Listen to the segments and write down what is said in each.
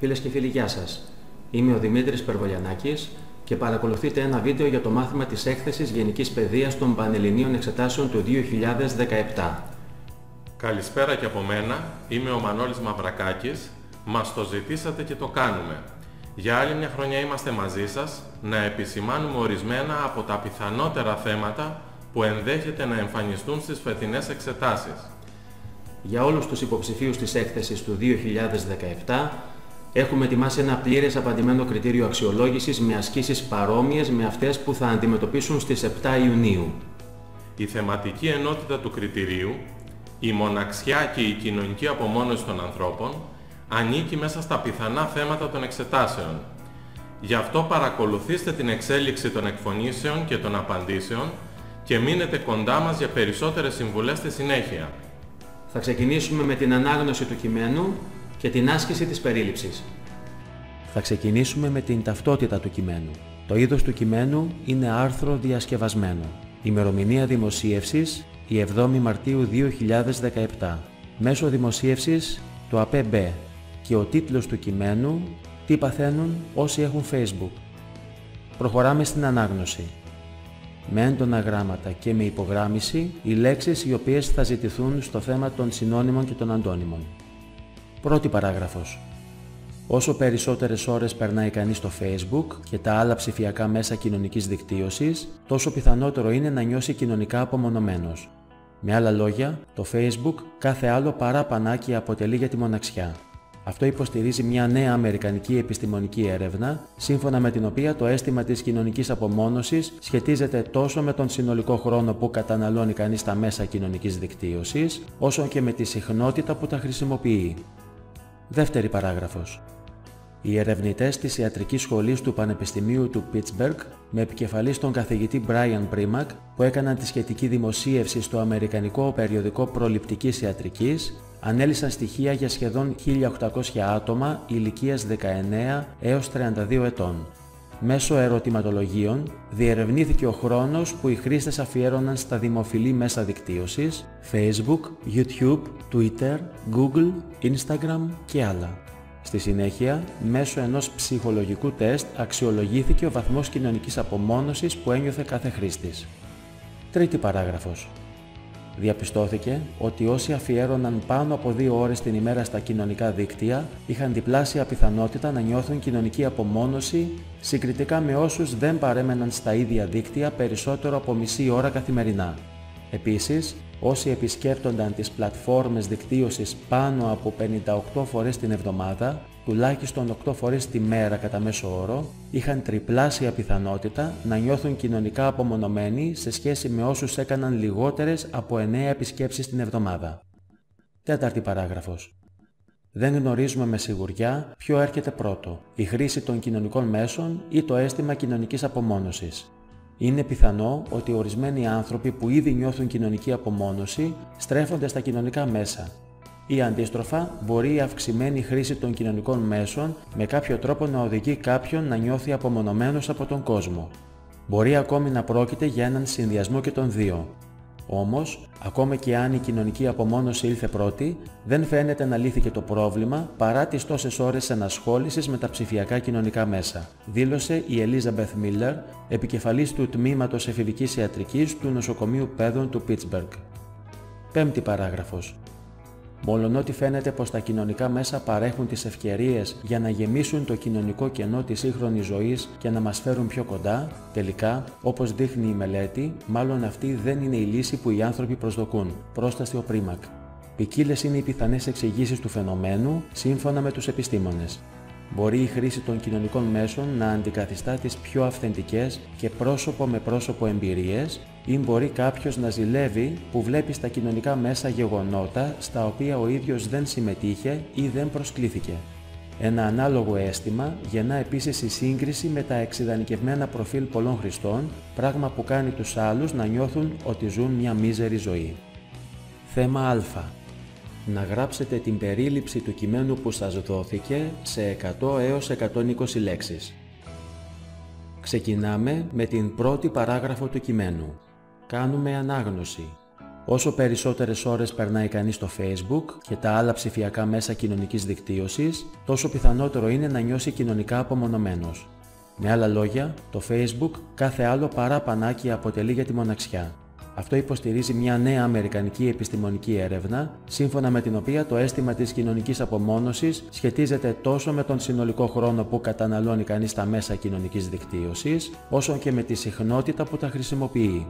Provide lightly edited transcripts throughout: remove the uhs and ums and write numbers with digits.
Φίλες και φίλοι, γεια σας. Είμαι ο Δημήτρης Περβολιανάκης και παρακολουθείτε ένα βίντεο για το μάθημα της έκθεσης Γενικής Παιδείας των Πανελληνίων Εξετάσεων του 2017. Καλησπέρα και από μένα, είμαι ο Μανώλης Μαυρακάκης. Μας το ζητήσατε και το κάνουμε. Για άλλη μια χρονιά είμαστε μαζί σας να επισημάνουμε ορισμένα από τα πιθανότερα θέματα που ενδέχεται να εμφανιστούν στις φετινές εξετάσεις. Για όλους τους υποψηφίους της έκθεσης του 2017 έχουμε ετοιμάσει ένα πλήρες απαντημένο κριτήριο αξιολόγησης με ασκήσεις παρόμοιες με αυτές που θα αντιμετωπίσουν στις 7 Ιουνίου. Η θεματική ενότητα του κριτηρίου, η μοναξιά και η κοινωνική απομόνωση των ανθρώπων, ανήκει μέσα στα πιθανά θέματα των εξετάσεων. Γι' αυτό παρακολουθήστε την εξέλιξη των εκφωνήσεων και των απαντήσεων και μείνετε κοντά μας για περισσότερες συμβουλές στη συνέχεια. Θα ξεκινήσουμε με την ανάγνωση του κειμένου και την άσκηση της περίληψης. Θα ξεκινήσουμε με την ταυτότητα του κειμένου. Το είδος του κειμένου είναι άρθρο διασκευασμένο. Ημερομηνία δημοσίευσης η 7η Μαρτίου 2017. Μέσο δημοσίευσης το ΑΠΕ και ο τίτλος του κειμένου «Τι παθαίνουν όσοι έχουν Facebook». Προχωράμε στην ανάγνωση. Με έντονα γράμματα και με υπογράμμιση οι λέξεις οι οποίες θα ζητηθούν στο θέμα των συνώνυμων και των αντώνυμων. Πρώτη παράγραφος. Όσο περισσότερες ώρες περνάει κανείς στο Facebook και τα άλλα ψηφιακά μέσα κοινωνικής δικτύωσης, τόσο πιθανότερο είναι να νιώσει κοινωνικά απομονωμένος. Με άλλα λόγια, το Facebook κάθε άλλο παρά πανάκια αποτελεί για τη μοναξιά. Αυτό υποστηρίζει μια νέα αμερικανική επιστημονική έρευνα, σύμφωνα με την οποία το αίσθημα της κοινωνικής απομόνωσης σχετίζεται τόσο με τον συνολικό χρόνο που καταναλώνει κανείς τα μέσα κοινωνικής δικτύωσης, όσο και με τη συχνότητα που τα χρησιμοποιεί. Δεύτερη παράγραφος. Οι ερευνητές της Ιατρικής Σχολής του Πανεπιστημίου του Πίτσμπεργκ, με επικεφαλής τον καθηγητή Brian Primack, που έκαναν τη σχετική δημοσίευση στο αμερικανικό περιοδικό Προληπτικής Ιατρικής, ανέλυσαν στοιχεία για σχεδόν 1.800 άτομα ηλικίας 19 έως 32 ετών. Μέσω ερωτηματολογίων διερευνήθηκε ο χρόνος που οι χρήστες αφιέρωναν στα δημοφιλή μέσα δικτύωσης, Facebook, YouTube, Twitter, Google, Instagram και άλλα. Στη συνέχεια, μέσω ενός ψυχολογικού τεστ αξιολογήθηκε ο βαθμός κοινωνικής απομόνωσης που ένιωθε κάθε χρήστης. Τρίτη παράγραφος. Διαπιστώθηκε ότι όσοι αφιέρωναν πάνω από 2 ώρες την ημέρα στα κοινωνικά δίκτυα είχαν διπλάσια πιθανότητα να νιώθουν κοινωνική απομόνωση συγκριτικά με όσους δεν παρέμεναν στα ίδια δίκτυα περισσότερο από μισή ώρα καθημερινά. Επίσης, όσοι επισκέπτονταν τις πλατφόρμες δικτύωσης πάνω από 58 φορές την εβδομάδα, τουλάχιστον 8 φορές τη μέρα κατά μέσο όρο, είχαν τριπλάσια πιθανότητα να νιώθουν κοινωνικά απομονωμένοι σε σχέση με όσους έκαναν λιγότερες από 9 επισκέψεις την εβδομάδα. Τέταρτη παράγραφος. Δεν γνωρίζουμε με σιγουριά ποιο έρχεται πρώτο, η χρήση των κοινωνικών μέσων ή το αίσθημα κοινωνικής απομόνωσης. Είναι πιθανό ότι ορισμένοι άνθρωποι που ήδη νιώθουν κοινωνική απομόνωση στρέφονται στα κοινωνικά μέσα. Ή αντίστροφα, μπορεί η αυξημένη χρήση των κοινωνικών μέσων με κάποιο τρόπο να οδηγεί κάποιον να νιώθει απομονωμένος από τον κόσμο. Μπορεί ακόμη να πρόκειται για έναν συνδυασμό και των δύο. Όμως, ακόμα και αν η κοινωνική απομόνωση ήλθε πρώτη, δεν φαίνεται να λύθηκε το πρόβλημα παρά τις τόσες ώρες ενασχόλησης με τα ψηφιακά κοινωνικά μέσα, δήλωσε η Elizabeth Miller, επικεφαλής του Τμήματος Εφηβικής Ιατρικής του Νοσοκομείου Παιδών του Πίτσμπεργκ. Πέμπτη παράγραφος. Μολονότι φαίνεται πως τα κοινωνικά μέσα παρέχουν τις ευκαιρίες για να γεμίσουν το κοινωνικό κενό της σύγχρονης ζωής και να μας φέρουν πιο κοντά, τελικά, όπως δείχνει η μελέτη, μάλλον αυτή δεν είναι η λύση που οι άνθρωποι προσδοκούν, πρόστασε ο Πρίμακ. Ποικίλες είναι οι πιθανές εξηγήσεις του φαινομένου, σύμφωνα με τους επιστήμονες. Μπορεί η χρήση των κοινωνικών μέσων να αντικαθιστά τις πιο αυθεντικές και πρόσωπο με πρόσωπο εμπειρίες, ή μπορεί κάποιος να ζηλεύει που βλέπει στα κοινωνικά μέσα γεγονότα στα οποία ο ίδιος δεν συμμετείχε ή δεν προσκλήθηκε. Ένα ανάλογο αίσθημα γεννά επίσης η σύγκριση με τα εξειδανικευμένα προφίλ πολλών χρηστών, πράγμα που κάνει τους άλλους να νιώθουν ότι ζουν μια μίζερη ζωή. Θέμα Α. Να γράψετε την περίληψη του κειμένου που σας δόθηκε σε 100 έως 120 λέξεις. Ξεκινάμε με την πρώτη παράγραφο του κειμένου. Κάνουμε ανάγνωση. Όσο περισσότερες ώρες περνάει κανείς στο Facebook και τα άλλα ψηφιακά μέσα κοινωνικής δικτύωσης, τόσο πιθανότερο είναι να νιώσει κοινωνικά απομονωμένος. Με άλλα λόγια, το Facebook κάθε άλλο παρά πανάκι αποτελεί για τη μοναξιά. Αυτό υποστηρίζει μια νέα αμερικανική επιστημονική έρευνα, σύμφωνα με την οποία το αίσθημα της κοινωνικής απομόνωσης σχετίζεται τόσο με τον συνολικό χρόνο που καταναλώνει κανείς τα μέσα κοινωνικής δικτύωσης, όσο και με τη συχνότητα που τα χρησιμοποιεί.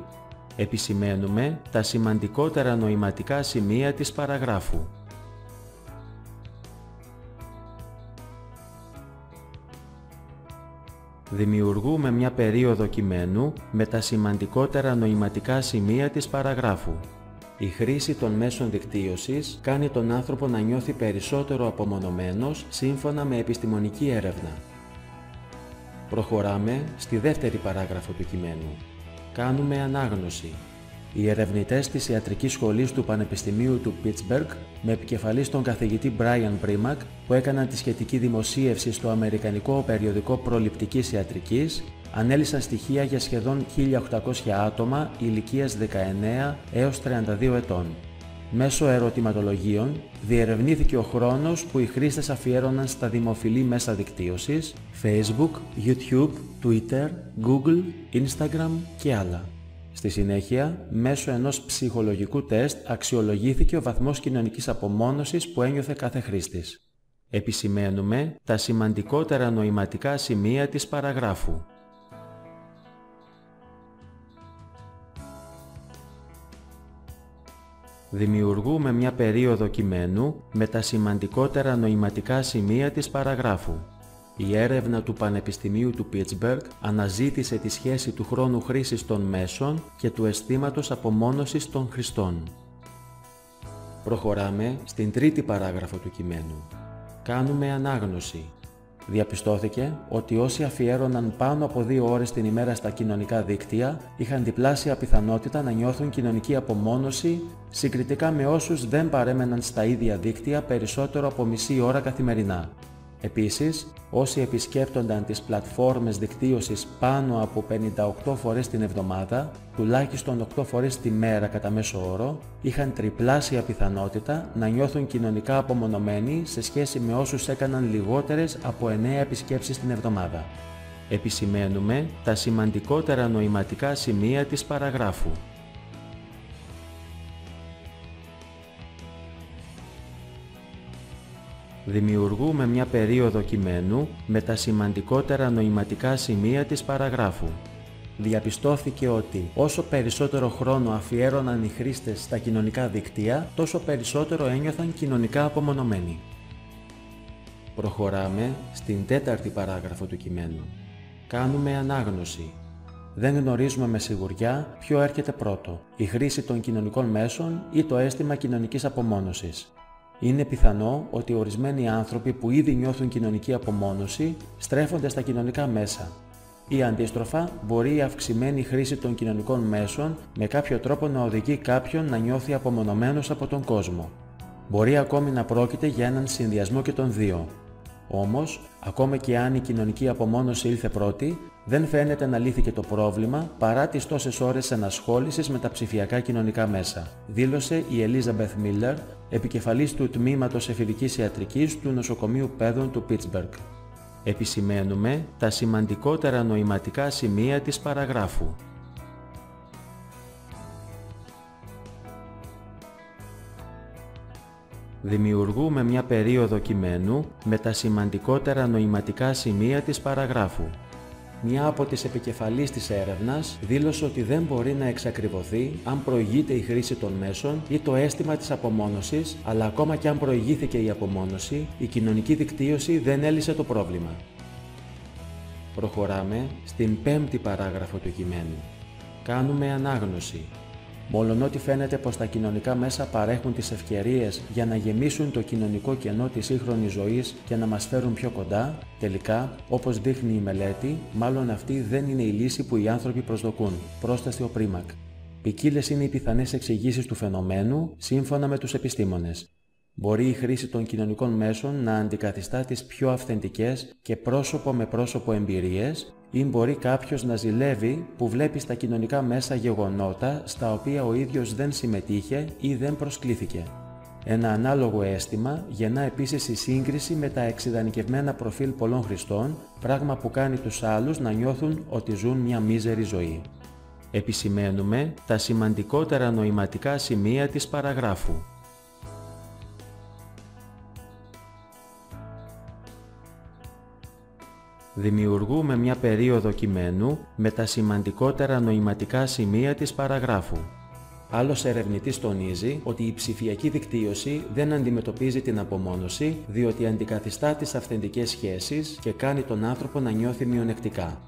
Επισημαίνουμε τα σημαντικότερα νοηματικά σημεία της παραγράφου. Δημιουργούμε μια περίοδο κειμένου με τα σημαντικότερα νοηματικά σημεία της παραγράφου. Η χρήση των μέσων δικτύωσης κάνει τον άνθρωπο να νιώθει περισσότερο απομονωμένος σύμφωνα με επιστημονική έρευνα. Προχωράμε στη δεύτερη παράγραφο του κειμένου. Κάνουμε ανάγνωση. Οι ερευνητές της Ιατρικής Σχολής του Πανεπιστημίου του Pittsburgh, με επικεφαλής τον καθηγητή Brian Primack, που έκαναν τη σχετική δημοσίευση στο αμερικανικό περιοδικό Προληπτικής Ιατρικής, ανέλυσαν στοιχεία για σχεδόν 1.800 άτομα ηλικίας 19 έως 32 ετών. Μέσω ερωτηματολογίων διερευνήθηκε ο χρόνος που οι χρήστες αφιέρωναν στα δημοφιλή μέσα δικτύωσης, Facebook, YouTube, Twitter, Google, Instagram και άλλα. Στη συνέχεια, μέσω ενός ψυχολογικού τεστ αξιολογήθηκε ο βαθμός κοινωνικής απομόνωσης που ένιωθε κάθε χρήστης. Επισημαίνουμε τα σημαντικότερα νοηματικά σημεία της παραγράφου. Δημιουργούμε μια περίοδο κειμένου με τα σημαντικότερα νοηματικά σημεία της παραγράφου. Η έρευνα του Πανεπιστημίου του Pittsburgh αναζήτησε τη σχέση του χρόνου χρήσης των μέσων και του αισθήματος απομόνωσης των χρηστών. Προχωράμε στην τρίτη παράγραφο του κειμένου. Κάνουμε ανάγνωση. Διαπιστώθηκε ότι όσοι αφιέρωναν πάνω από 2 ώρες την ημέρα στα κοινωνικά δίκτυα είχαν διπλάσια πιθανότητα να νιώθουν κοινωνική απομόνωση συγκριτικά με όσους δεν παρέμεναν στα ίδια δίκτυα περισσότερο από μισή ώρα καθημερινά. Επίσης, όσοι επισκέπτονταν τις πλατφόρμες δικτύωσης πάνω από 58 φορές την εβδομάδα, τουλάχιστον 8 φορές τη μέρα κατά μέσο όρο, είχαν τριπλάσια πιθανότητα να νιώθουν κοινωνικά απομονωμένοι σε σχέση με όσους έκαναν λιγότερες από 9 επισκέψεις την εβδομάδα. Επισημαίνουμε τα σημαντικότερα νοηματικά σημεία της παραγράφου. Δημιουργούμε μια περίοδο κειμένου με τα σημαντικότερα νοηματικά σημεία της παραγράφου. Διαπιστώθηκε ότι όσο περισσότερο χρόνο αφιέρωναν οι χρήστες στα κοινωνικά δίκτυα, τόσο περισσότερο ένιωθαν κοινωνικά απομονωμένοι. Προχωράμε στην τέταρτη παράγραφο του κειμένου. Κάνουμε ανάγνωση. Δεν γνωρίζουμε με σιγουριά ποιο έρχεται πρώτο, η χρήση των κοινωνικών μέσων ή το αίσθημα κοινωνικής απομόνωσης. Είναι πιθανό ότι ορισμένοι άνθρωποι που ήδη νιώθουν κοινωνική απομόνωση στρέφονται στα κοινωνικά μέσα. Ή αντίστροφα, μπορεί η αυξημένη χρήση των κοινωνικών μέσων με κάποιο τρόπο να οδηγεί κάποιον να νιώθει απομονωμένος από τον κόσμο. Μπορεί ακόμη να πρόκειται για έναν συνδυασμό και των δύο. Όμως, ακόμα και αν η κοινωνική απομόνωση ήλθε πρώτη, δεν φαίνεται να λύθηκε το πρόβλημα παρά τις τόσες ώρες ενασχόλησης με τα ψηφιακά κοινωνικά μέσα, δήλωσε η Elizabeth Miller, επικεφαλής του Τμήματος Εφηβικής Ιατρικής του Νοσοκομείου Παιδών του Pittsburgh. Επισημαίνουμε τα σημαντικότερα νοηματικά σημεία της παραγράφου. Δημιουργούμε μια περίοδο κειμένου με τα σημαντικότερα νοηματικά σημεία της παραγράφου. Μια από τις επικεφαλής της έρευνας δήλωσε ότι δεν μπορεί να εξακριβωθεί αν προηγείται η χρήση των μέσων ή το αίσθημα της απομόνωσης, αλλά ακόμα και αν προηγήθηκε η απομόνωση, η κοινωνική δικτύωση δεν έλυσε το πρόβλημα. Προχωράμε στην πέμπτη παράγραφο του κειμένου. Κάνουμε ανάγνωση. Μολονότι φαίνεται πως τα κοινωνικά μέσα παρέχουν τις ευκαιρίες για να γεμίσουν το κοινωνικό κενό της σύγχρονης ζωής και να μας φέρουν πιο κοντά, τελικά, όπως δείχνει η μελέτη, μάλλον αυτή δεν είναι η λύση που οι άνθρωποι προσδοκούν, πρόσθεσε ο Primack. Ποικίλες είναι οι πιθανές εξηγήσεις του φαινομένου, σύμφωνα με τους επιστήμονες. Μπορεί η χρήση των κοινωνικών μέσων να αντικαθιστά τις πιο αυθεντικές και πρόσωπο με πρόσωπο εμπειρίες, ή μπορεί κάποιος να ζηλεύει που βλέπει στα κοινωνικά μέσα γεγονότα στα οποία ο ίδιος δεν συμμετείχε ή δεν προσκλήθηκε. Ένα ανάλογο αίσθημα γεννά επίσης η σύγκριση με τα εξειδανικευμένα προφίλ πολλών χρηστών, πράγμα που κάνει τους άλλους να νιώθουν ότι ζουν μια μίζερη ζωή. Επισημαίνουμε τα σημαντικότερα νοηματικά σημεία της παραγράφου. Δημιουργούμε μια περίοδο κειμένου με τα σημαντικότερα νοηματικά σημεία της παραγράφου. Άλλος ερευνητής τονίζει ότι η ψηφιακή δικτύωση δεν αντιμετωπίζει την απομόνωση, διότι αντικαθιστά τις αυθεντικές σχέσεις και κάνει τον άνθρωπο να νιώθει μειονεκτικά.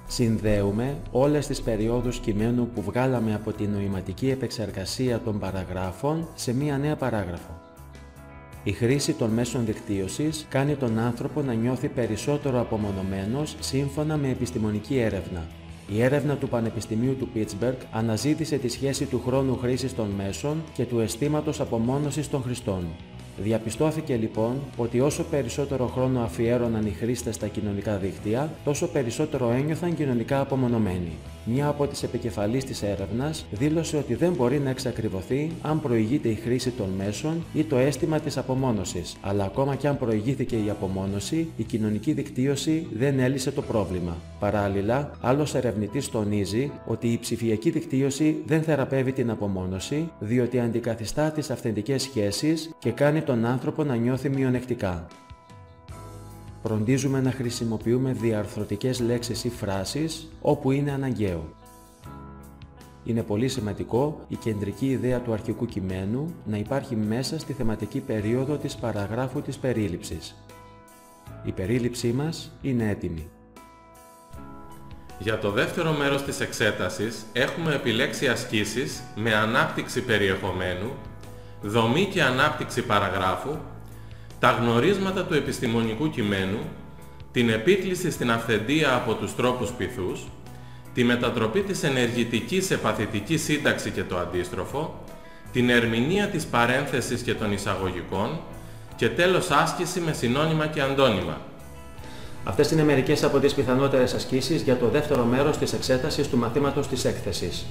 Συνδέουμε όλες τις περιόδους κειμένου που βγάλαμε από τη νοηματική επεξεργασία των παραγράφων σε μία νέα παράγραφο. Η χρήση των μέσων δικτύωσης κάνει τον άνθρωπο να νιώθει περισσότερο απομονωμένος σύμφωνα με επιστημονική έρευνα. Η έρευνα του Πανεπιστημίου του Πίτσμπεργκ αναζήτησε τη σχέση του χρόνου χρήσης των μέσων και του αισθήματος απομόνωσης των χρηστών. Διαπιστώθηκε λοιπόν ότι όσο περισσότερο χρόνο αφιέρωναν οι χρήστες στα κοινωνικά δίκτυα, τόσο περισσότερο ένιωθαν κοινωνικά απομονωμένοι. Μια από τις επικεφαλείς της έρευνας δήλωσε ότι δεν μπορεί να εξακριβωθεί αν προηγείται η χρήση των μέσων ή το αίσθημα της απομόνωσης, αλλά ακόμα και αν προηγήθηκε η απομόνωση, η κοινωνική δικτύωση δεν έλυσε το πρόβλημα. Παράλληλα, άλλος ερευνητής τονίζει ότι η ψηφιακή δικτύωση δεν θεραπεύει την απομόνωση, διότι αντικαθιστά τις αυθεντικές σχέσεις και κάνει τον άνθρωπο να νιώθει μειονεκτικά. Φροντίζουμε να χρησιμοποιούμε διαρθρωτικές λέξεις ή φράσεις όπου είναι αναγκαίο. Είναι πολύ σημαντικό η κεντρική ιδέα του αρχικού κειμένου να υπάρχει μέσα στη θεματική περίοδο της παραγράφου της περίληψης. Η περίληψή μας είναι έτοιμη. Για το δεύτερο μέρος της εξέτασης έχουμε επιλέξει ασκήσεις με ανάπτυξη περιεχομένου, δομή και ανάπτυξη παραγράφου, τα γνωρίσματα του επιστημονικού κειμένου, την επίκληση στην αυθεντία από τους τρόπους πειθούς, τη μετατροπή της ενεργητικής σε παθητική σύνταξη και το αντίστροφο, την ερμηνεία της παρένθεσης και των εισαγωγικών και τέλος άσκηση με συνώνυμα και αντώνυμα. Αυτές είναι μερικές από τις πιθανότερες ασκήσεις για το δεύτερο μέρος της εξέτασης του μαθήματος της έκθεσης.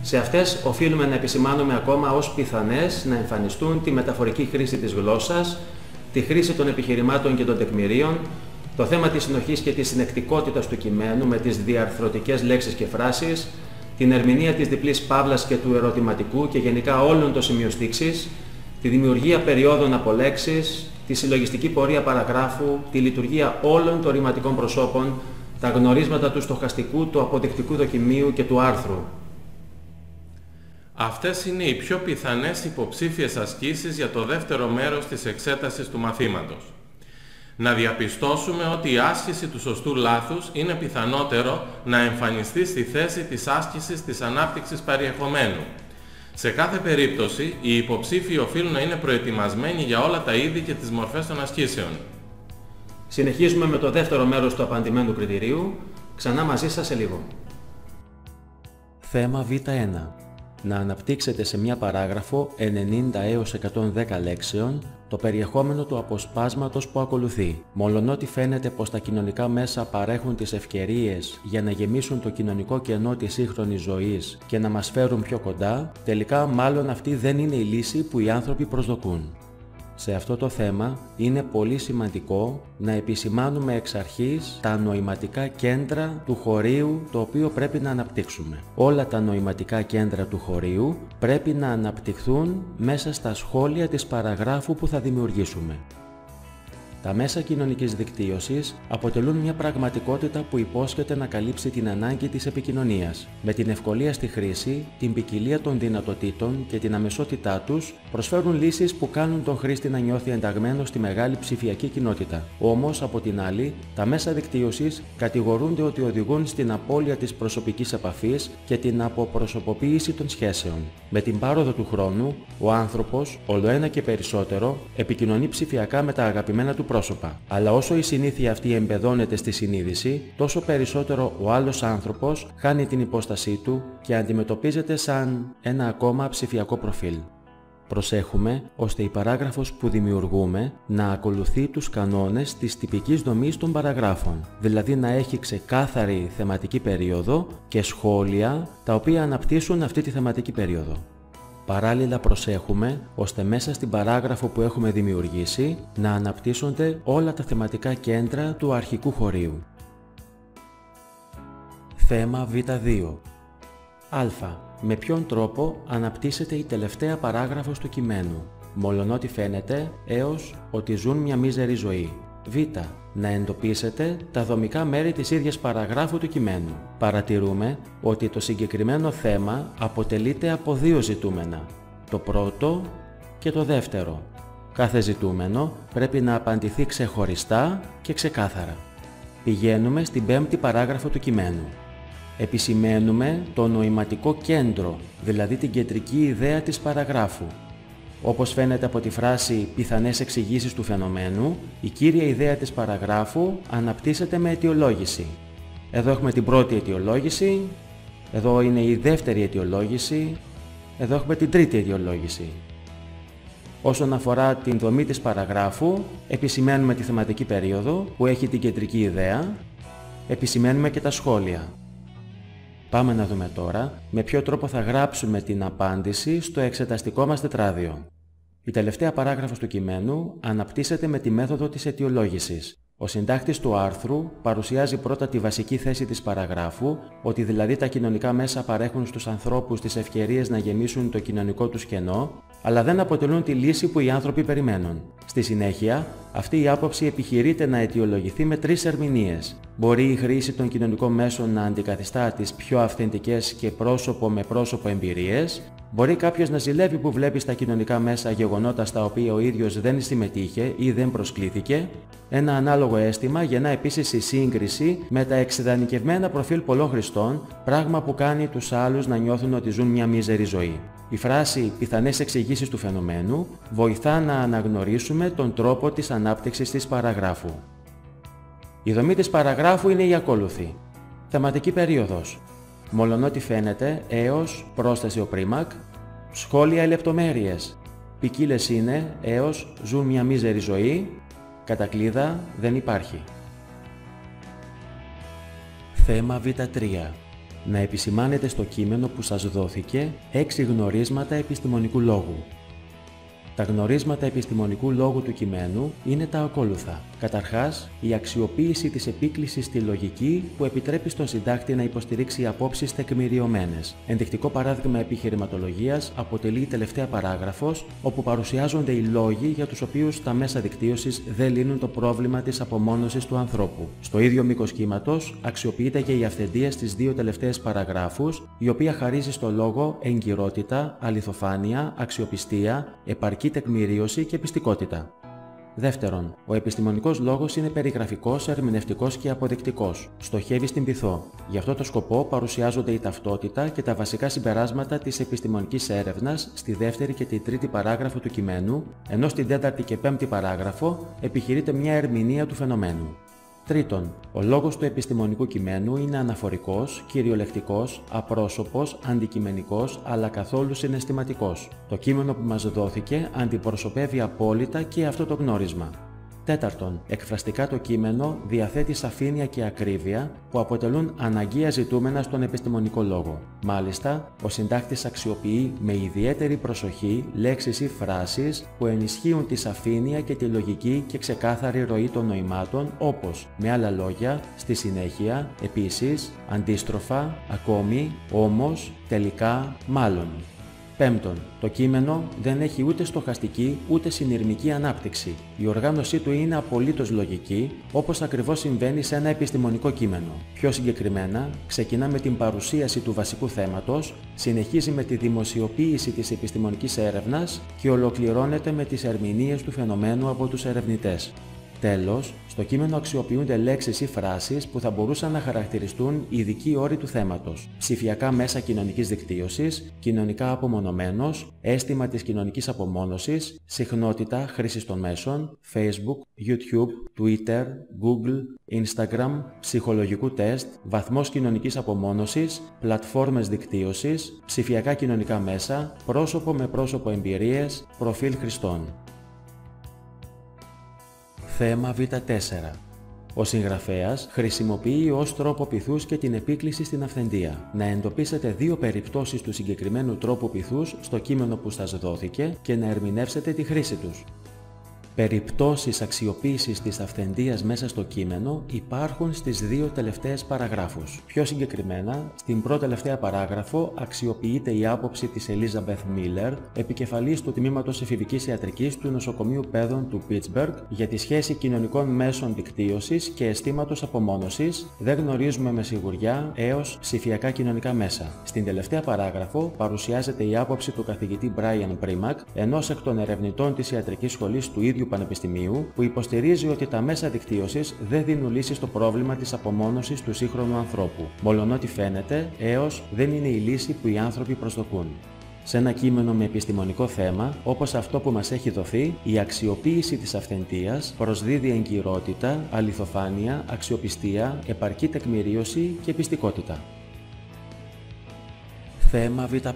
Σε αυτές οφείλουμε να επισημάνουμε ακόμα ως πιθανές να εμφανιστούν τη μεταφορική χρήση της γλώσσας, τη χρήση των επιχειρημάτων και των τεκμηρίων, το θέμα της συνοχής και της συνεκτικότητας του κειμένου με τις διαρθρωτικές λέξεις και φράσεις, την ερμηνεία της διπλής παύλας και του ερωτηματικού και γενικά όλων των σημειοστίξης, τη δημιουργία περιόδων από λέξεις, τη συλλογιστική πορεία παραγράφου, τη λειτουργία όλων των ρηματικών προσώπων, τα γνωρίσματα του στοχαστικού, του αποδεικτικού δοκιμίου και του άρθρου. Αυτές είναι οι πιο πιθανές υποψήφιες ασκήσεις για το δεύτερο μέρος της εξέτασης του μαθήματος. Να διαπιστώσουμε ότι η άσκηση του σωστού λάθους είναι πιθανότερο να εμφανιστεί στη θέση της άσκησης της ανάπτυξης περιεχομένου. Σε κάθε περίπτωση, οι υποψήφιοι οφείλουν να είναι προετοιμασμένοι για όλα τα είδη και τις μορφές των ασκήσεων. Συνεχίζουμε με το δεύτερο μέρος του απαντημένου κριτηρίου. Ξανά μαζί σας σε λίγο. Θέμα Β1. Να αναπτύξετε σε μια παράγραφο 90 έως 110 λέξεων το περιεχόμενο του αποσπάσματος που ακολουθεί. Μολονότι φαίνεται πως τα κοινωνικά μέσα παρέχουν τις ευκαιρίες για να γεμίσουν το κοινωνικό κενό της σύγχρονης ζωής και να μας φέρουν πιο κοντά, τελικά μάλλον αυτή δεν είναι η λύση που οι άνθρωποι προσδοκούν. Σε αυτό το θέμα είναι πολύ σημαντικό να επισημάνουμε εξ αρχής τα νοηματικά κέντρα του χωρίου το οποίο πρέπει να αναπτύξουμε. Όλα τα νοηματικά κέντρα του χωρίου πρέπει να αναπτυχθούν μέσα στα σχόλια της παραγράφου που θα δημιουργήσουμε. Τα μέσα κοινωνικής δικτύωσης αποτελούν μια πραγματικότητα που υπόσχεται να καλύψει την ανάγκη της επικοινωνίας. Με την ευκολία στη χρήση, την ποικιλία των δυνατοτήτων και την αμεσότητά τους, προσφέρουν λύσεις που κάνουν τον χρήστη να νιώθει ενταγμένο στη μεγάλη ψηφιακή κοινότητα. Όμως, από την άλλη, τα μέσα δικτύωσης κατηγορούνται ότι οδηγούν στην απώλεια της προσωπικής επαφής και την αποπροσωποποίηση των σχέσεων. Με την πάροδο του χρόνου, ο άνθρωπος, ολοένα και περισσότερο, επικοινωνεί ψηφιακά με τα αγαπημένα του πρόσωπα. Αλλά όσο η συνήθεια αυτή εμπεδώνεται στη συνείδηση, τόσο περισσότερο ο άλλος άνθρωπος χάνει την υπόστασή του και αντιμετωπίζεται σαν ένα ακόμα ψηφιακό προφίλ. Προσέχουμε ώστε η παράγραφος που δημιουργούμε να ακολουθεί τους κανόνες της τυπικής δομής των παραγράφων, δηλαδή να έχει ξεκάθαρη θεματική περίοδο και σχόλια τα οποία αναπτύσσουν αυτή τη θεματική περίοδο. Παράλληλα προσέχουμε ώστε μέσα στην παράγραφο που έχουμε δημιουργήσει να αναπτύσσονται όλα τα θεματικά κέντρα του αρχικού χωρίου. Θέμα Β2. Α. Με ποιον τρόπο αναπτύσσεται η τελευταία παράγραφος του κειμένου, μολονότι φαίνεται έως ότι ζουν μια μίζερη ζωή. Β. Να εντοπίσετε τα δομικά μέρη της ίδιας παραγράφου του κειμένου. Παρατηρούμε ότι το συγκεκριμένο θέμα αποτελείται από δύο ζητούμενα, το πρώτο και το δεύτερο. Κάθε ζητούμενο πρέπει να απαντηθεί ξεχωριστά και ξεκάθαρα. Πηγαίνουμε στην πέμπτη παράγραφο του κειμένου. Επισημαίνουμε το νοηματικό κέντρο, δηλαδή την κεντρική ιδέα της παραγράφου. Όπως φαίνεται από τη φράση «πιθανές εξηγήσεις του φαινομένου», η κύρια ιδέα της παραγράφου αναπτύσσεται με αιτιολόγηση. Εδώ έχουμε την πρώτη αιτιολόγηση, εδώ είναι η δεύτερη αιτιολόγηση, εδώ έχουμε την τρίτη αιτιολόγηση. Όσον αφορά την δομή της παραγράφου, επισημαίνουμε τη θεματική περίοδο που έχει την κεντρική ιδέα, επισημαίνουμε και τα σχόλια. Πάμε να δούμε τώρα με ποιο τρόπο θα γράψουμε την απάντηση στο εξεταστικό μας τετράδιο. Η τελευταία παράγραφος του κειμένου αναπτύσσεται με τη μέθοδο της αιτιολόγησης. Ο συντάκτης του άρθρου παρουσιάζει πρώτα τη βασική θέση της παραγράφου, ότι δηλαδή τα κοινωνικά μέσα παρέχουν στους ανθρώπους τις ευκαιρίες να γεμίσουν το κοινωνικό τους κενό, αλλά δεν αποτελούν τη λύση που οι άνθρωποι περιμένουν. Στη συνέχεια, αυτή η άποψη επιχειρείται να αιτιολογηθεί με τρεις ερμηνείες. Μπορεί η χρήση των κοινωνικών μέσων να αντικαθιστά τις πιο αυθεντικές και πρόσωπο με πρόσωπο εμπειρίες. Μπορεί κάποιος να ζηλεύει που βλέπει στα κοινωνικά μέσα γεγονότα στα οποία ο ίδιος δεν συμμετείχε ή δεν προσκλήθηκε. Ένα ανάλογο αίσθημα γεννά επίσης η σύγκριση με τα εξειδανικευμένα προφίλ πολλών χρηστών, πράγμα που κάνει τους άλλους να νιώθουν ότι ζουν μια μίζερη ζωή. Η φράση «πιθανές εξηγήσεις του φαινομένου» βοηθά να αναγνωρίσουμε τον τρόπο της ανάπτυξης της παραγράφου. Η δομή της παραγράφου είναι η ακόλουθη. Θεματική περίοδος. Μολονότι φαίνεται έως πρόσθεση ο πρίμακ, σχόλια ή λεπτομέρειες. Ποικίλες είναι έως ζουν μια μίζερη ζωή, κατακλείδα δεν υπάρχει. Θέμα Β3. Να επισημάνετε στο κείμενο που σας δόθηκε 6 γνωρίσματα επιστημονικού λόγου. Τα γνωρίσματα επιστημονικού λόγου του κειμένου είναι τα ακόλουθα. Καταρχάς, η αξιοποίηση της επίκλησης στη λογική που επιτρέπει στον συντάκτη να υποστηρίξει απόψεις τεκμηριωμένες. Ενδεικτικό παράδειγμα επιχειρηματολογίας αποτελεί η τελευταία παράγραφος, όπου παρουσιάζονται οι λόγοι για τους οποίους τα μέσα δικτύωσης δεν λύνουν το πρόβλημα της απομόνωσης του ανθρώπου. Στο ίδιο μήκος κύματος αξιοποιείται και η αυθεντία στις δύο τελευταίες παραγράφους, η οποία χαρίζει στο λόγο εγκυρότητα, αληθοφάνεια, αξιοπιστία, επαρκή τεκμηρίωση και πιστικότητα. Δεύτερον, ο επιστημονικός λόγος είναι περιγραφικός, ερμηνευτικός και αποδεικτικός. Στοχεύει στην πειθό. Γι' αυτό το σκοπό παρουσιάζονται η ταυτότητα και τα βασικά συμπεράσματα της επιστημονικής έρευνας στη δεύτερη και τη τρίτη παράγραφο του κειμένου, ενώ στην τέταρτη και πέμπτη παράγραφο επιχειρείται μια ερμηνεία του φαινομένου. Τρίτον, ο λόγος του επιστημονικού κειμένου είναι αναφορικός, κυριολεκτικός, απρόσωπος, αντικειμενικός, αλλά καθόλου συναισθηματικός. Το κείμενο που μας δόθηκε αντιπροσωπεύει απόλυτα και αυτό το γνώρισμα. Τέταρτον, εκφραστικά το κείμενο διαθέτει σαφήνεια και ακρίβεια που αποτελούν αναγκαία ζητούμενα στον επιστημονικό λόγο. Μάλιστα, ο συντάκτης αξιοποιεί με ιδιαίτερη προσοχή λέξεις ή φράσεις που ενισχύουν τη σαφήνεια και τη λογική και ξεκάθαρη ροή των νοημάτων, όπως, με άλλα λόγια, στη συνέχεια, επίσης, αντίστροφα, ακόμη, όμως, τελικά, μάλλον. Πέμπτον, το κείμενο δεν έχει ούτε στοχαστική ούτε συνειρμική ανάπτυξη. Η οργάνωσή του είναι απολύτως λογική, όπως ακριβώς συμβαίνει σε ένα επιστημονικό κείμενο. Πιο συγκεκριμένα, ξεκινά με την παρουσίαση του βασικού θέματος, συνεχίζει με τη δημοσιοποίηση της επιστημονικής έρευνας και ολοκληρώνεται με τις ερμηνείες του φαινομένου από τους ερευνητές. Τέλος, στο κείμενο αξιοποιούνται λέξεις ή φράσεις που θα μπορούσαν να χαρακτηριστούν ειδικοί όροι του θέματος. Ψηφιακά μέσα κοινωνικής δικτύωσης, κοινωνικά απομονωμένος, αίσθημα της κοινωνικής απομόνωσης, συχνότητα χρήσης των μέσων, Facebook, YouTube, Twitter, Google, Instagram, ψυχολογικού τεστ, βαθμός κοινωνικής απομόνωσης, πλατφόρμες δικτύωσης, ψηφιακά κοινωνικά μέσα, πρόσωπο με πρόσωπο εμπειρίες, προφίλ χρηστών. Θέμα Β4. Ο συγγραφέας χρησιμοποιεί ως τρόπο πειθούς και την επίκληση στην αυθεντία. Να εντοπίσετε 2 περιπτώσεις του συγκεκριμένου τρόπου πειθούς στο κείμενο που σας δόθηκε και να ερμηνεύσετε τη χρήση τους. Περιπτώσεις αξιοποίησης της αυθεντίας μέσα στο κείμενο υπάρχουν στις 2 τελευταίες παραγράφους. Πιο συγκεκριμένα, στην πρώτη τελευταία παράγραφο αξιοποιείται η άποψη της Elizabeth Miller, επικεφαλής του Τμήματος Εφηβικής Ιατρικής του Νοσοκομείου Παιδών του Pittsburgh, για τη σχέση κοινωνικών μέσων δικτύωσης και αισθήματος απομόνωσης, δεν γνωρίζουμε με σιγουριά, έως ψηφιακά κοινωνικά μέσα. Στην τελευταία παράγραφο παρουσιάζεται η άποψη του καθηγητή Brian Primack, ενός εκ των ερευνητών της ιατρικής σχολής του ίδιου Πανεπιστημίου, που υποστηρίζει ότι τα μέσα δικτύωσης δεν δίνουν λύση στο πρόβλημα της απομόνωσης του σύγχρονου ανθρώπου, μολονότι φαίνεται έως δεν είναι η λύση που οι άνθρωποι προσδοκούν. Σε ένα κείμενο με επιστημονικό θέμα, όπως αυτό που μας έχει δοθεί, η αξιοποίηση της αυθεντίας προσδίδει εγκυρότητα, αληθοφάνεια, αξιοπιστία, επαρκή τεκμηρίωση και πιστικότητα. Θέμα Β5.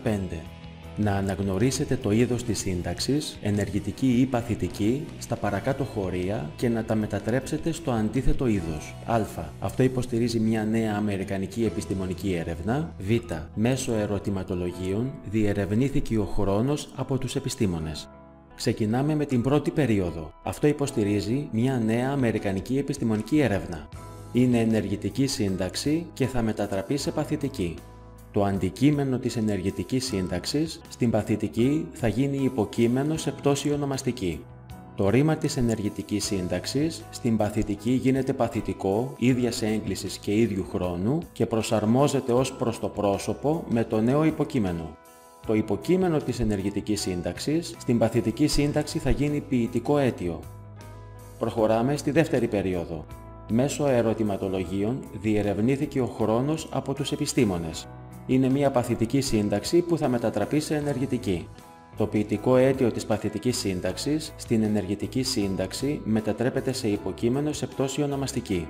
Να αναγνωρίσετε το είδος της σύνταξης, ενεργητική ή παθητική, στα παρακάτω χωρία και να τα μετατρέψετε στο αντίθετο είδος. Α. Αυτό υποστηρίζει μια νέα αμερικανική επιστημονική έρευνα. Β. Μέσω ερωτηματολογίων διερευνήθηκε ο χρόνος από τους επιστήμονες. Ξεκινάμε με την πρώτη περίοδο. Αυτό υποστηρίζει μια νέα αμερικανική επιστημονική έρευνα. Είναι ενεργητική σύνταξη και θα μετατραπεί σε παθητική. Το αντικείμενο της ενεργητικής σύνταξης στην παθητική θα γίνει υποκείμενο σε πτώση ονομαστική. Το ρήμα της ενεργητικής σύνταξης στην παθητική γίνεται παθητικό, ίδιας έγκλησης και ίδιου χρόνου και προσαρμόζεται ως προς το πρόσωπο με το νέο υποκείμενο. Το υποκείμενο της ενεργητικής σύνταξης στην παθητική σύνταξη θα γίνει ποιητικό αίτιο. Προχωράμε στη δεύτερη περίοδο. Μέσω ερωτηματολογίων διερευνήθηκε ο χρόνος από τους επιστήμονες. Είναι μια παθητική σύνταξη που θα μετατραπεί σε ενεργητική. Το ποιητικό αίτιο της παθητικής σύνταξης στην ενεργητική σύνταξη μετατρέπεται σε υποκείμενο σε πτώση ονομαστική.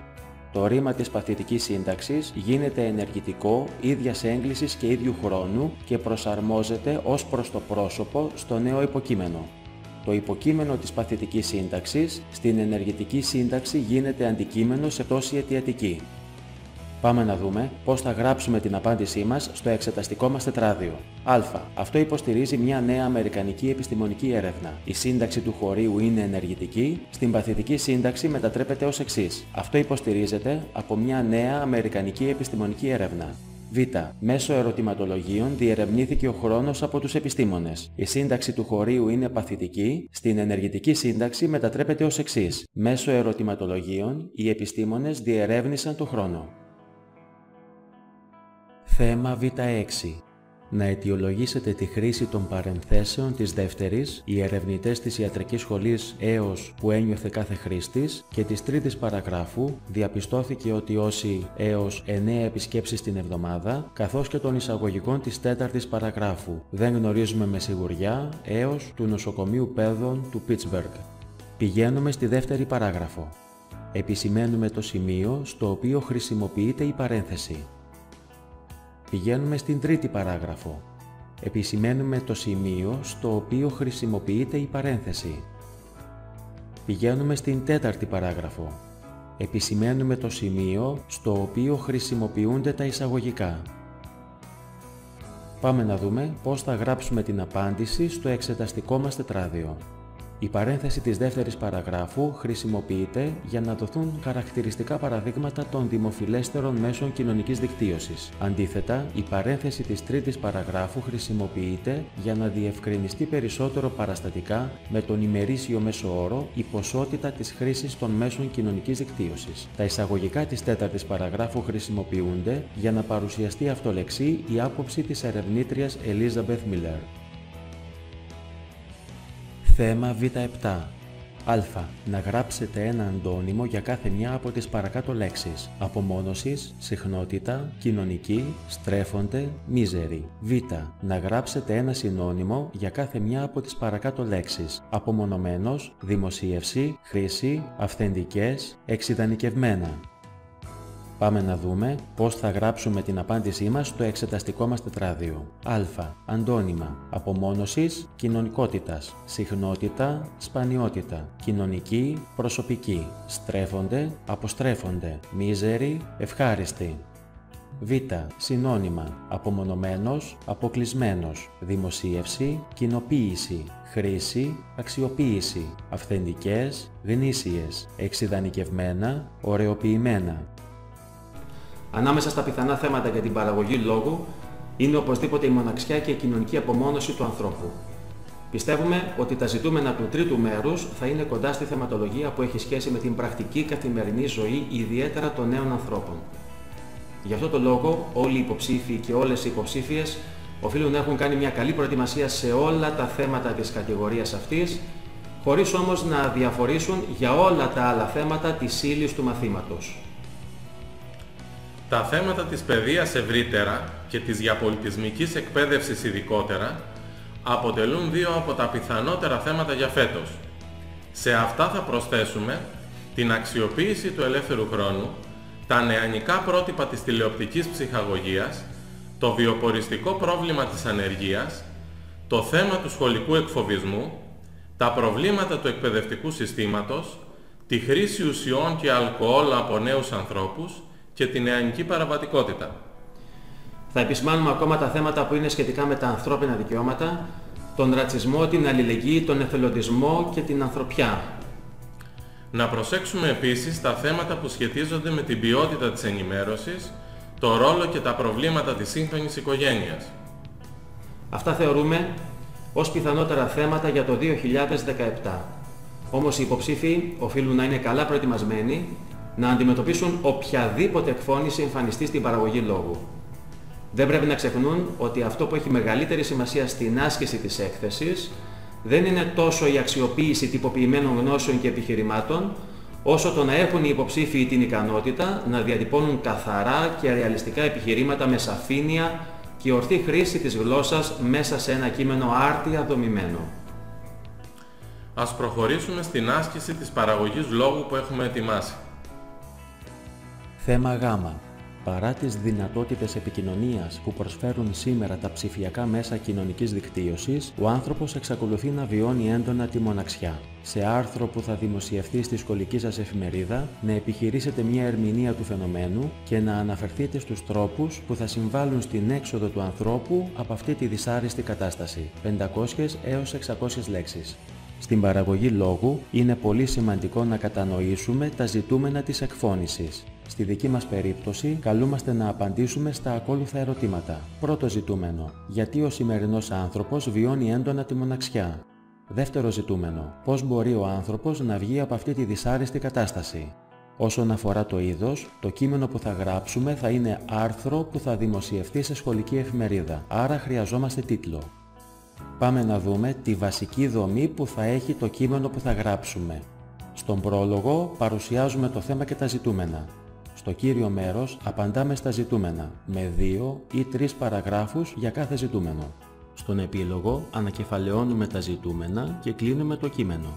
Το ρήμα της παθητικής σύνταξης γίνεται ενεργητικό, ίδιας έγκλησης και ίδιου χρόνου και προσαρμόζεται ως προς το πρόσωπο στο νέο υποκείμενο. Το υποκείμενο της παθητικής σύνταξης στην ενεργητική σύνταξη γίνεται αντικείμενο σε πτώση αιτιατική. Πάμε να δούμε πώς θα γράψουμε την απάντησή μας στο εξεταστικό μας τετράδιο. Α. Αυτό υποστηρίζει μια νέα αμερικανική επιστημονική έρευνα. Η σύνταξη του χωρίου είναι ενεργητική, στην παθητική σύνταξη μετατρέπεται ως εξής. Αυτό υποστηρίζεται από μια νέα αμερικανική επιστημονική έρευνα. Β. Μέσω ερωτηματολογίων διερευνήθηκε ο χρόνος από τους επιστήμονες. Η σύνταξη του χωρίου είναι παθητική, στην ενεργητική σύνταξη μετατρέπεται ως εξής. Μέσω ερωτηματολογίων οι επιστήμονες διερεύνησαν το χρόνο. Θέμα Β6. Να αιτιολογήσετε τη χρήση των παρενθέσεων της δεύτερης, οι ερευνητές της ιατρικής σχολής έως που ένιωθε κάθε χρήστης, και της τρίτης παραγράφου διαπιστώθηκε ότι όσοι έως 9 επισκέψεις την εβδομάδα, καθώς και των εισαγωγικών της τέταρτης παραγράφου δεν γνωρίζουμε με σιγουριά έως του Νοσοκομείου Παιδών του Pittsburgh. Πηγαίνουμε στη δεύτερη παράγραφο. Επισημαίνουμε το σημείο στο οποίο χρησιμοποιείται η παρένθεση. Πηγαίνουμε στην τρίτη παράγραφο. Επισημαίνουμε το σημείο στο οποίο χρησιμοποιείται η παρένθεση. Πηγαίνουμε στην τέταρτη παράγραφο. Επισημαίνουμε το σημείο στο οποίο χρησιμοποιούνται τα εισαγωγικά. Πάμε να δούμε πώς θα γράψουμε την απάντηση στο εξεταστικό μας τετράδιο. Η παρένθεση της δεύτερης παραγράφου χρησιμοποιείται για να δοθούν χαρακτηριστικά παραδείγματα των δημοφιλέστερων μέσων κοινωνικής δικτύωσης. Αντίθετα, η παρένθεση της τρίτης παραγράφου χρησιμοποιείται για να διευκρινιστεί περισσότερο παραστατικά με τον ημερήσιο μέσο όρο η ποσότητα της χρήσης των μέσων κοινωνικής δικτύωσης. Τα εισαγωγικά της τέταρτης παραγράφου χρησιμοποιούνται για να παρουσιαστεί αυτολεξή η άποψη της ερευνήτριας Elizabeth Miller. Θέμα Β7. Α. Να γράψετε ένα αντώνυμο για κάθε μια από τις παρακάτω λέξεις. Απομόνωσης, συχνότητα, κοινωνική, στρέφονται, μίζεροι. Β. Να γράψετε ένα συνώνυμο για κάθε μια από τις παρακάτω λέξεις. Απομονωμένος, δημοσίευση, χρήση, αυθεντικές, εξειδανικευμένα. Πάμε να δούμε πώς θα γράψουμε την απάντησή μας στο εξεταστικό μας τετράδιο. Α. Αντώνυμα. Απομόνωσης, κοινωνικότητας. Συχνότητα, σπανιότητα. Κοινωνική, προσωπική. Στρέφονται, αποστρέφονται. Μίζεροι, ευχάριστοι. Β. Συνώνυμα. Απομονωμένος, αποκλεισμένος. Δημοσίευση, κοινοποίηση. Χρήση, αξιοποίηση. Αυθεντικές, γνήσιες. Εξειδανικευμένα, ωρεοποιημένα. Ανάμεσα στα πιθανά θέματα για την παραγωγή λόγου είναι οπωσδήποτε η μοναξιά και η κοινωνική απομόνωση του ανθρώπου. Πιστεύουμε ότι τα ζητούμενα του τρίτου μέρους θα είναι κοντά στη θεματολογία που έχει σχέση με την πρακτική καθημερινή ζωή, ιδιαίτερα των νέων ανθρώπων. Γι' αυτό το λόγο όλοι οι υποψήφοι και όλες οι υποψήφιες οφείλουν να έχουν κάνει μια καλή προετοιμασία σε όλα τα θέματα της κατηγορίας αυτής, χωρίς όμως να διαφορήσουν για όλα τα άλλα θέματα της ύλης του μαθήματος. Τα θέματα της παιδείας ευρύτερα και της διαπολιτισμικής εκπαίδευσης ειδικότερα αποτελούν δύο από τα πιθανότερα θέματα για φέτος. Σε αυτά θα προσθέσουμε την αξιοποίηση του ελεύθερου χρόνου, τα νεανικά πρότυπα της τηλεοπτικής ψυχαγωγίας, το βιοποριστικό πρόβλημα της ανεργίας, το θέμα του σχολικού εκφοβισμού, τα προβλήματα του εκπαιδευτικού συστήματος, τη χρήση ουσιών και αλκοόλ από νέους ανθρώπους και τη νεανική παραβατικότητα. Θα επισημάνουμε ακόμα τα θέματα που είναι σχετικά με τα ανθρώπινα δικαιώματα, τον ρατσισμό, την αλληλεγγύη, τον εθελοντισμό και την ανθρωπιά. Να προσέξουμε επίσης τα θέματα που σχετίζονται με την ποιότητα της ενημέρωσης, το ρόλο και τα προβλήματα της σύγχρονης οικογένειας. Αυτά θεωρούμε ως πιθανότερα θέματα για το 2017. Όμως οι υποψήφοι οφείλουν να είναι καλά προετοιμασμένοι να αντιμετωπίσουν οποιαδήποτε εκφώνηση εμφανιστεί στην παραγωγή λόγου. Δεν πρέπει να ξεχνούν ότι αυτό που έχει μεγαλύτερη σημασία στην άσκηση της έκθεσης δεν είναι τόσο η αξιοποίηση τυποποιημένων γνώσεων και επιχειρημάτων, όσο το να έχουν οι υποψήφιοι την ικανότητα να διατυπώνουν καθαρά και ρεαλιστικά επιχειρήματα με σαφήνεια και ορθή χρήση της γλώσσας μέσα σε ένα κείμενο άρτια δομημένο. Ας προχωρήσουμε στην άσκηση της παραγωγής λόγου που έχουμε ετοιμάσει. Θέμα Γ. Παρά τις δυνατότητες επικοινωνίας που προσφέρουν σήμερα τα ψηφιακά μέσα κοινωνικής δικτύωσης, ο άνθρωπος εξακολουθεί να βιώνει έντονα τη μοναξιά. Σε άρθρο που θα δημοσιευθεί στη σχολική σας εφημερίδα, να επιχειρήσετε μια ερμηνεία του φαινομένου και να αναφερθείτε στους τρόπους που θα συμβάλλουν στην έξοδο του ανθρώπου από αυτή τη δυσάρεστη κατάσταση. 500 έως 600 λέξεις. Στην παραγωγή λόγου είναι πολύ σημαντικό να κατανοήσουμε τα ζητούμενα της εκφώνησης. Στη δική μας περίπτωση, καλούμαστε να απαντήσουμε στα ακόλουθα ερωτήματα. Πρώτο ζητούμενο. Γιατί ο σημερινός άνθρωπος βιώνει έντονα τη μοναξιά? Δεύτερο ζητούμενο. Πώς μπορεί ο άνθρωπος να βγει από αυτή τη δυσάρεστη κατάσταση? Όσον αφορά το είδος, το κείμενο που θα γράψουμε θα είναι άρθρο που θα δημοσιευτεί σε σχολική εφημερίδα, άρα χρειαζόμαστε τίτλο. Πάμε να δούμε τη βασική δομή που θα έχει το κείμενο που θα γράψουμε. Στον πρόλογο παρουσιάζουμε το θέμα και τα ζητούμενα. Στο κύριο μέρος απαντάμε στα ζητούμενα, με 2 ή 3 παραγράφους για κάθε ζητούμενο. Στον επίλογο ανακεφαλαιώνουμε τα ζητούμενα και κλείνουμε το κείμενο.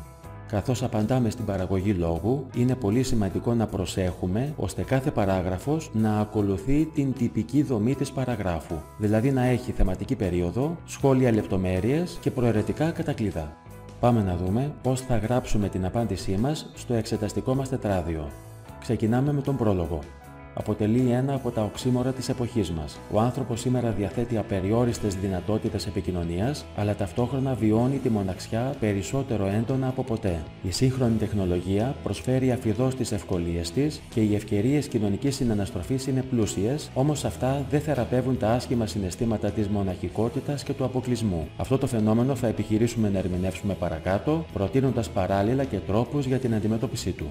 Καθώς απαντάμε στην παραγωγή λόγου, είναι πολύ σημαντικό να προσέχουμε ώστε κάθε παράγραφος να ακολουθεί την τυπική δομή της παραγράφου, δηλαδή να έχει θεματική περίοδο, σχόλια λεπτομέρειες και προαιρετικά κατακλείδα. Πάμε να δούμε πώς θα γράψουμε την απάντησή μας στο εξεταστικό μας τετράδιο. Ξεκινάμε με τον πρόλογο. Αποτελεί ένα από τα οξύμορα της εποχής μας. Ο άνθρωπος σήμερα διαθέτει απεριόριστες δυνατότητες επικοινωνίας, αλλά ταυτόχρονα βιώνει τη μοναξιά περισσότερο έντονα από ποτέ. Η σύγχρονη τεχνολογία προσφέρει αφιδώς τις ευκολίες της και οι ευκαιρίες κοινωνικής συναναστροφής είναι πλούσιες, όμως αυτά δεν θεραπεύουν τα άσχημα συναισθήματα της μοναχικότητας και του αποκλεισμού. Αυτό το φαινόμενο θα επιχειρήσουμε να ερμηνεύσουμε παρακάτω, προτείνοντας παράλληλα και τρόπους για την αντιμετώπιση του.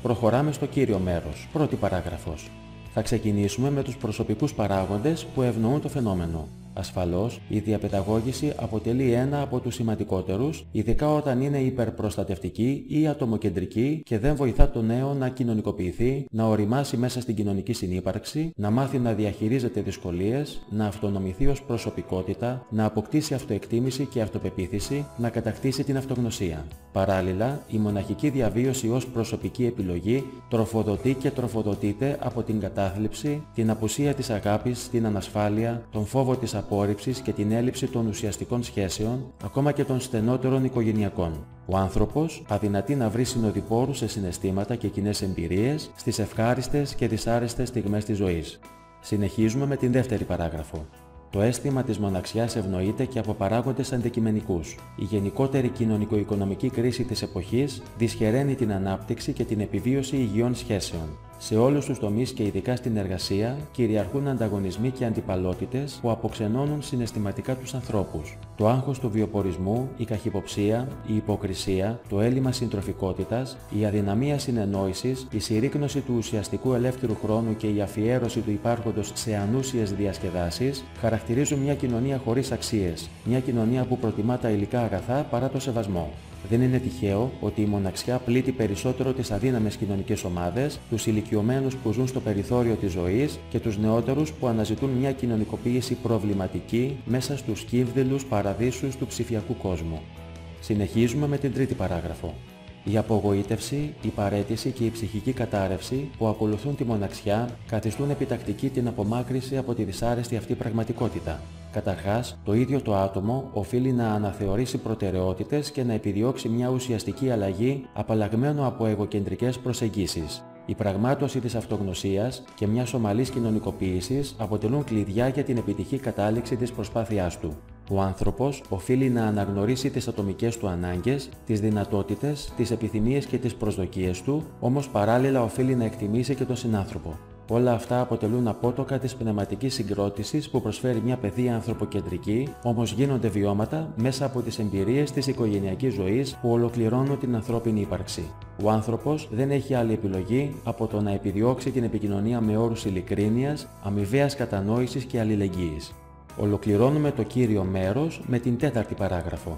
Προχωράμε στο κύριο μέρος, πρώτη παράγραφος. Θα ξεκινήσουμε με τους προσωπικούς παράγοντες που ευνοούν το φαινόμενο. Ασφαλώς, η διαπαιδαγώγηση αποτελεί ένα από τους σημαντικότερους, ειδικά όταν είναι υπερπροστατευτική ή ατομοκεντρική και δεν βοηθά το νέο να κοινωνικοποιηθεί, να οριμάσει μέσα στην κοινωνική συνύπαρξη, να μάθει να διαχειρίζεται δυσκολίες, να αυτονομηθεί ως προσωπικότητα, να αποκτήσει αυτοεκτίμηση και αυτοπεποίθηση, να κατακτήσει την αυτογνωσία. Παράλληλα, η μοναχική διαβίωση ως προσωπική επιλογή τροφοδοτεί και τροφοδοτείται από την κατάθλιψη, την απουσία της αγάπης, την ανασφάλεια, τον φόβο της απόρριψης και την έλλειψη των ουσιαστικών σχέσεων, ακόμα και των στενότερων οικογενειακών. Ο άνθρωπος αδυνατεί να βρει συνοδοιπόρους σε συναισθήματα και κοινές εμπειρίες στις ευχάριστες και δυσάρεστες στιγμές της ζωής. Συνεχίζουμε με την δεύτερη παράγραφο. Το αίσθημα της μοναξιάς ευνοείται και από παράγοντες αντικειμενικούς. Η γενικότερη κοινωνικο-οικονομική κρίση της εποχής δυσχεραίνει την ανάπτυξη και την επιβίωση υγιών σχέσεων. Σε όλους τους τομείς και ειδικά στην εργασία κυριαρχούν ανταγωνισμοί και αντιπαλότητες που αποξενώνουν συναισθηματικά τους ανθρώπους. Το άγχος του βιοπορισμού, η καχυποψία, η υποκρισία, το έλλειμμα συντροφικότητας, η αδυναμία συνεννόησης, η συρρίκνωση του ουσιαστικού ελεύθερου χρόνου και η αφιέρωση του υπάρχοντος σε ανούσιες διασκεδάσεις χαρακτηρίζουν μια κοινωνία χωρίς αξίες, μια κοινωνία που προτιμά τα υλικά αγαθά παρά το σεβασμό. Δεν είναι τυχαίο ότι η μοναξιά πλήττει περισσότερο τις αδύναμες κοινωνικές ομάδες, τους ηλικιωμένους που ζουν στο περιθώριο της ζωής και τους νεότερους που αναζητούν μια κοινωνικοποίηση προβληματική μέσα στους κύβδηλους παραδείσους του ψηφιακού κόσμου. Συνεχίζουμε με την τρίτη παράγραφο. Η απογοήτευση, η παραίτηση και η ψυχική κατάρρευση που ακολουθούν τη μοναξιά καθιστούν επιτακτική την απομάκρυνση από τη δυσάρεστη αυτή πραγματικότητα. Καταρχάς, το ίδιο το άτομο οφείλει να αναθεωρήσει προτεραιότητες και να επιδιώξει μια ουσιαστική αλλαγή απαλλαγμένο από εγωκεντρικές προσεγγίσεις. Η πραγμάτωση της αυτογνωσίας και μιας ομαλής κοινωνικοποίησης αποτελούν κλειδιά για την επιτυχή κατάληξη της προσπάθειάς του. Ο άνθρωπος οφείλει να αναγνωρίσει τις ατομικές του ανάγκες, τις δυνατότητες, τις επιθυμίες και τις προσδοκίες του, όμως παράλληλα οφείλει να εκτιμήσει και τον συνάνθρωπο. Όλα αυτά αποτελούν απότοκα της πνευματικής συγκρότησης που προσφέρει μια παιδεία ανθρωποκεντρική, όμως γίνονται βιώματα μέσα από τις εμπειρίες της οικογενειακής ζωής που ολοκληρώνουν την ανθρώπινη ύπαρξη. Ο άνθρωπος δεν έχει άλλη επιλογή από το να επιδιώξει την επικοινωνία με όρους ειλικρίνειας, αμοιβαίας κατανόησης και αλληλεγγύης. Ολοκληρώνουμε το κύριο μέρος με την τέταρτη παράγραφο.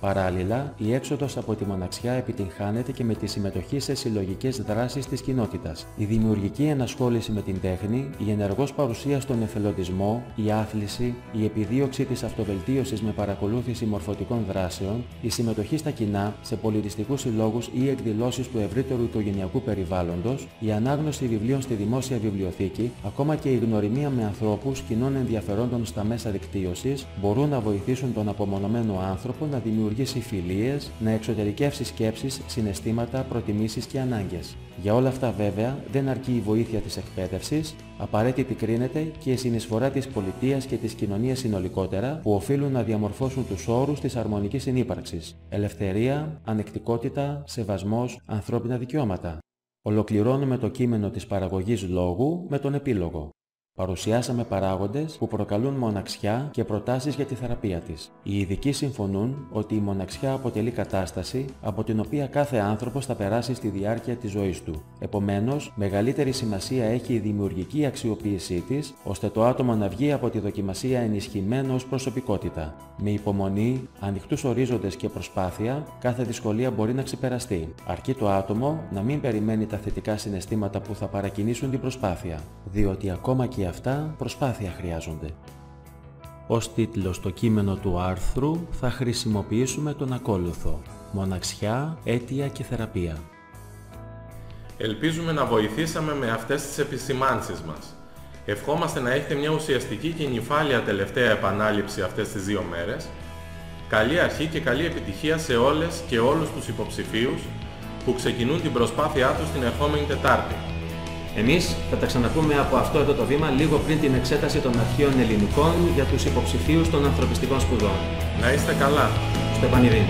Παράλληλα, η έξοδος από τη μοναξιά επιτυγχάνεται και με τη συμμετοχή σε συλλογικές δράσεις της κοινότητας. Η δημιουργική ενασχόληση με την τέχνη, η ενεργός παρουσία στον εθελοντισμό, η άθληση, η επιδίωξη της αυτοβελτίωσης με παρακολούθηση μορφωτικών δράσεων, η συμμετοχή στα κοινά, σε πολιτιστικούς συλλόγους ή εκδηλώσεις του ευρύτερου οικογενειακού περιβάλλοντος, η ανάγνωση βιβλίων στη δημόσια βιβλιοθήκη, ακόμα και η γνωριμία με ανθρώπους κοινών ενδιαφερόντων στα μέσα δικτύωσης μπορούν να βοηθήσουν τον απομονωμένο άνθρωπο να δημιουργήσει φιλίες, να εξωτερικεύσει σκέψεις, συναισθήματα, προτιμήσεις και ανάγκες. Για όλα αυτά βέβαια δεν αρκεί η βοήθεια της εκπαίδευσης, απαραίτητη κρίνεται και η συνεισφορά της πολιτείας και της κοινωνίας συνολικότερα που οφείλουν να διαμορφώσουν τους όρους της αρμονικής συνύπαρξης. Ελευθερία, ανεκτικότητα, σεβασμός, ανθρώπινα δικαιώματα. Ολοκληρώνουμε το κείμενο της παραγωγής λόγου με τον επίλογο. Παρουσιάσαμε παράγοντες που προκαλούν μοναξιά και προτάσεις για τη θεραπεία της. Οι ειδικοί συμφωνούν ότι η μοναξιά αποτελεί κατάσταση από την οποία κάθε άνθρωπος θα περάσει στη διάρκεια της ζωής του. Επομένως, μεγαλύτερη σημασία έχει η δημιουργική αξιοποίησή της, ώστε το άτομο να βγει από τη δοκιμασία ενισχυμένο ως προσωπικότητα. Με υπομονή, ανοιχτούς ορίζοντες και προσπάθεια, κάθε δυσκολία μπορεί να ξεπεραστεί. Αρκεί το άτομο να μην περιμένει τα θετικά συναισθήματα που θα παρακινήσουν την προσπάθεια, διότι ακόμα και αυτά προσπάθεια χρειάζονται. Ως τίτλο στο κείμενο του άρθρου θα χρησιμοποιήσουμε τον ακόλουθο: μοναξιά, αίτια και θεραπεία. Ελπίζουμε να βοηθήσαμε με αυτές τις επισημάνσεις μας. Ευχόμαστε να έχετε μια ουσιαστική και νυφάλια τελευταία επανάληψη αυτές τις 2 μέρες. Καλή αρχή και καλή επιτυχία σε όλες και όλους τους υποψηφίους που ξεκινούν την προσπάθειά τους την ερχόμενη Τετάρτη. Εμείς θα τα ξαναπούμε από αυτό εδώ το βήμα λίγο πριν την εξέταση των αρχαίων ελληνικών για τους υποψηφίους των ανθρωπιστικών σπουδών. Να είστε καλά. Στο επανειδήν.